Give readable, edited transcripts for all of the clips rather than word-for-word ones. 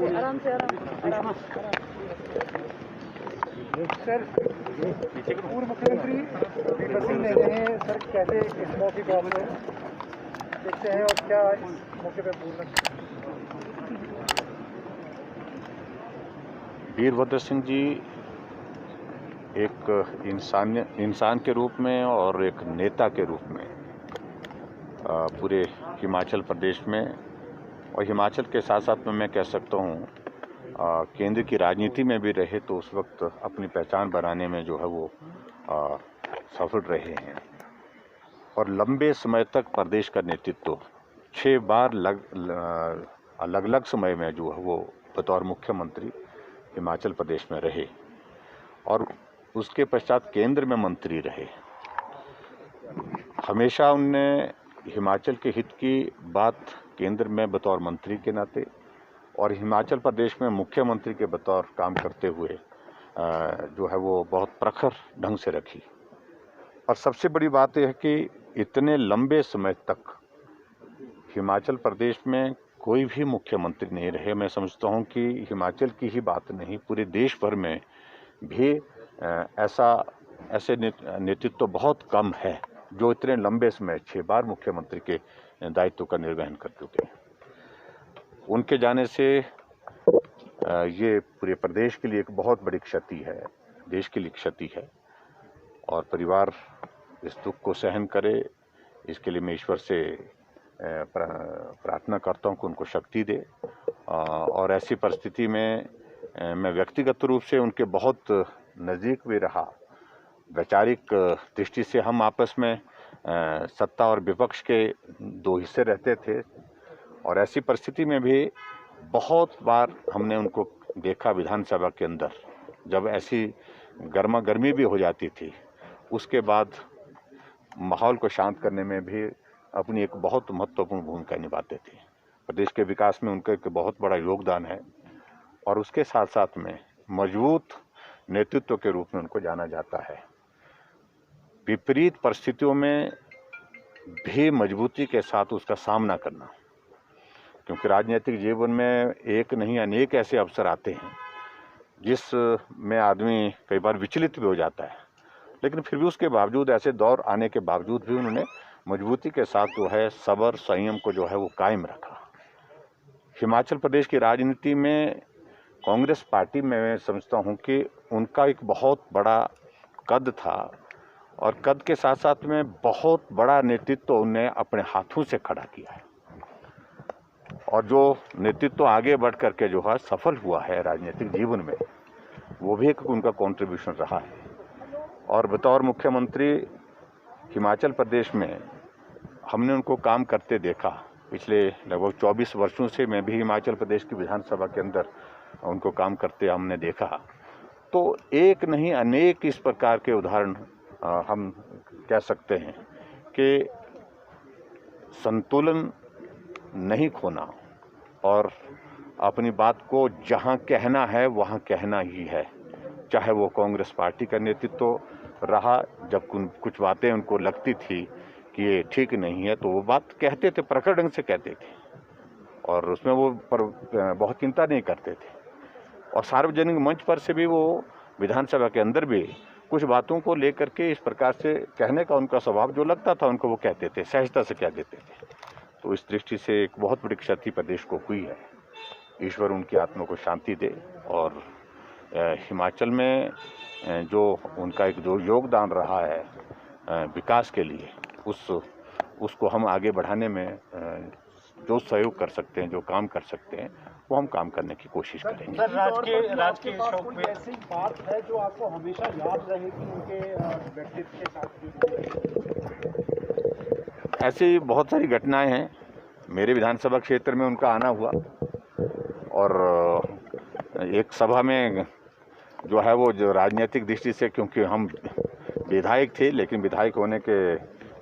आराम से सर, पूर्व मुख्यमंत्री वीरभद्र सिंह ने कहे सर कैसे इस मौके पर आप देखते हैं और क्या इस मौके पर बोलना? वीरभद्र सिंह जी एक इंसान के रूप में और एक नेता के रूप में पूरे हिमाचल प्रदेश में और हिमाचल के साथ साथ में मैं कह सकता हूँ केंद्र की राजनीति में भी रहे तो उस वक्त अपनी पहचान बनाने में जो है वो सफल रहे हैं और लंबे समय तक प्रदेश का नेतृत्व 6 बार अलग अलग समय में जो है वो बतौर मुख्यमंत्री हिमाचल प्रदेश में रहे और उसके पश्चात केंद्र में मंत्री रहे। हमेशा उनने हिमाचल के हित की बात केंद्र में बतौर मंत्री के नाते और हिमाचल प्रदेश में मुख्यमंत्री के बतौर काम करते हुए जो है वो बहुत प्रखर ढंग से रखी। और सबसे बड़ी बात यह है कि इतने लंबे समय तक हिमाचल प्रदेश में कोई भी मुख्यमंत्री नहीं रहे। मैं समझता हूं कि हिमाचल की ही बात नहीं पूरे देश भर में भी ऐसे नेतृत्व बहुत कम है जो इतने लंबे समय 6 बार मुख्यमंत्री के दायित्व का निर्वहन कर चुके हैं। उनके जाने से ये पूरे प्रदेश के लिए एक बहुत बड़ी क्षति है, देश के लिए क्षति है और परिवार इस दुख को सहन करे इसके लिए मैं ईश्वर से प्रार्थना करता हूं कि उनको शक्ति दे। और ऐसी परिस्थिति में मैं व्यक्तिगत रूप से उनके बहुत नज़दीक भी रहा। वैचारिक दृष्टि से हम आपस में सत्ता और विपक्ष के 2 हिस्से रहते थे और ऐसी परिस्थिति में भी बहुत बार हमने उनको देखा विधानसभा के अंदर जब ऐसी गर्मा गर्मी भी हो जाती थी उसके बाद माहौल को शांत करने में भी अपनी एक बहुत महत्वपूर्ण भूमिका निभाते थे। प्रदेश के विकास में उनका एक बहुत बड़ा योगदान है और उसके साथ साथ में मजबूत नेतृत्व के रूप में उनको जाना जाता है। विपरीत परिस्थितियों में भी मजबूती के साथ उसका सामना करना, क्योंकि राजनीतिक जीवन में एक नहीं अनेक ऐसे अवसर आते हैं जिसमें आदमी कई बार विचलित भी हो जाता है, लेकिन फिर भी उसके बावजूद ऐसे दौर आने के बावजूद भी उन्होंने मजबूती के साथ जो है सब्र संयम को जो है वो कायम रखा। हिमाचल प्रदेश की राजनीति में कांग्रेस पार्टी में मैं समझता हूं कि उनका एक बहुत बड़ा कद था और कद के साथ साथ में बहुत बड़ा नेतृत्व उन्हें अपने हाथों से खड़ा किया है और जो नेतृत्व आगे बढ़ करके जो है सफल हुआ है राजनीतिक जीवन में वो भी एक उनका कंट्रीब्यूशन रहा है। और बतौर मुख्यमंत्री हिमाचल प्रदेश में हमने उनको काम करते देखा। पिछले लगभग 24 वर्षों से मैं भी हिमाचल प्रदेश की विधानसभा के अंदर उनको काम करते हमने देखा। तो एक नहीं अनेक इस प्रकार के उदाहरण हम कह सकते हैं कि संतुलन नहीं खोना और अपनी बात को जहां कहना है वहां कहना ही है। चाहे वो कांग्रेस पार्टी का नेतृत्व रहा, जब कुछ बातें उनको लगती थी कि ये ठीक नहीं है तो वो बात कहते थे, प्रखर ढंग से कहते थे और उसमें वो बहुत चिंता नहीं करते थे। और सार्वजनिक मंच पर से भी वो विधानसभा के अंदर भी कुछ बातों को लेकर के इस प्रकार से कहने का उनका स्वभाव जो लगता था उनको वो कहते थे, सहजता से कह देते थे। तो इस दृष्टि से एक बहुत बड़ी क्षति प्रदेश को हुई है। ईश्वर उनकी आत्मा को शांति दे और हिमाचल में जो उनका एक जो योगदान रहा है विकास के लिए उसको हम आगे बढ़ाने में जो सहयोग कर सकते हैं, जो काम कर सकते हैं वो हम काम करने की कोशिश करेंगे। सर, राजकीय शौक में ऐसी बात है जो आपको हमेशा याद रहेगी उनके व्यक्तित्व के साथ? ऐसी बहुत सारी घटनाएं हैं। मेरे विधानसभा क्षेत्र में उनका आना हुआ और एक सभा में जो है वो जो राजनीतिक दृष्टि से, क्योंकि हम विधायक थे, लेकिन विधायक होने के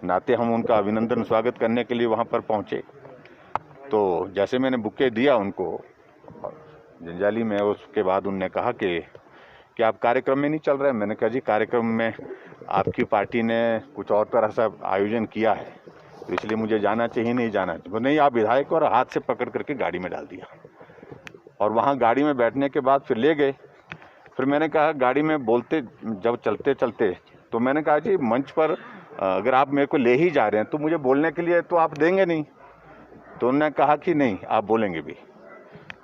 नाते हम उनका अभिनंदन स्वागत करने के लिए वहाँ पर पहुँचे। तो जैसे मैंने बुके दिया उनको जंजाली में, उसके बाद उनने कहा कि आप कार्यक्रम में नहीं चल रहे हैं। मैंने कहा जी कार्यक्रम में आपकी पार्टी ने कुछ और तरह से आयोजन किया है, तो इसलिए मुझे जाना चाहिए, नहीं जाना चाहिए। नहीं, आप विधायक, और हाथ से पकड़ करके गाड़ी में डाल दिया। और वहाँ गाड़ी में बैठने के बाद फिर ले गए। फिर मैंने कहा गाड़ी में बोलते, जब चलते चलते, तो मैंने कहा जी मंच पर अगर आप मेरे को ले ही जा रहे हैं तो मुझे बोलने के लिए तो आप देंगे नहीं। तो उन्होंने कहा कि नहीं, आप बोलेंगे भी।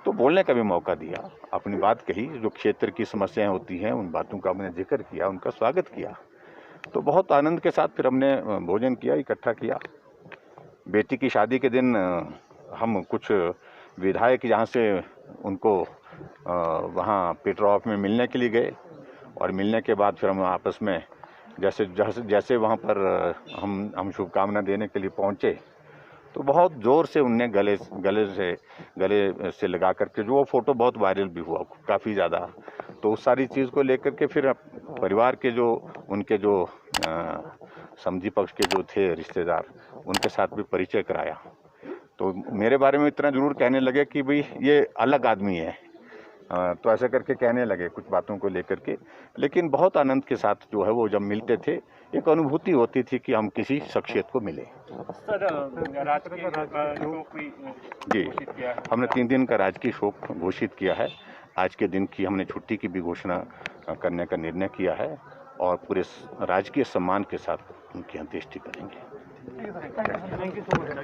तो बोलने का भी मौका दिया, अपनी बात कही, जो क्षेत्र की समस्याएं होती हैं उन बातों का हमने जिक्र किया, उनका स्वागत किया। तो बहुत आनंद के साथ फिर हमने भोजन किया, इकट्ठा किया। बेटी की शादी के दिन हम कुछ विधायक यहाँ से उनको वहाँ पेट्रोल में मिलने के लिए गए, और मिलने के बाद फिर हम आपस में जैसे वहाँ पर हम शुभकामना देने के लिए पहुँचे, तो बहुत ज़ोर से उनने गले से लगा करके, जो वो फ़ोटो बहुत वायरल भी हुआ काफ़ी ज़्यादा। तो उस सारी चीज़ को लेकर के फिर परिवार के जो उनके जो समझी पक्ष के जो थे रिश्तेदार, उनके साथ भी परिचय कराया। तो मेरे बारे में इतना ज़रूर कहने लगे कि भाई ये अलग आदमी है, तो ऐसा करके कहने लगे कुछ बातों को लेकर के। लेकिन बहुत आनंद के साथ जो है वो जब मिलते थे, एक अनुभूति होती थी कि हम किसी शख्सियत को मिले। सर, राजकीय शोक भी जी, घोषित किया है। हमने 3 दिन का राजकीय शोक घोषित किया है। आज के दिन की हमने छुट्टी की भी घोषणा करने का निर्णय किया है, और पूरे राजकीय सम्मान के साथ उनकी अंत्येष्टि करेंगे। Thank you so much.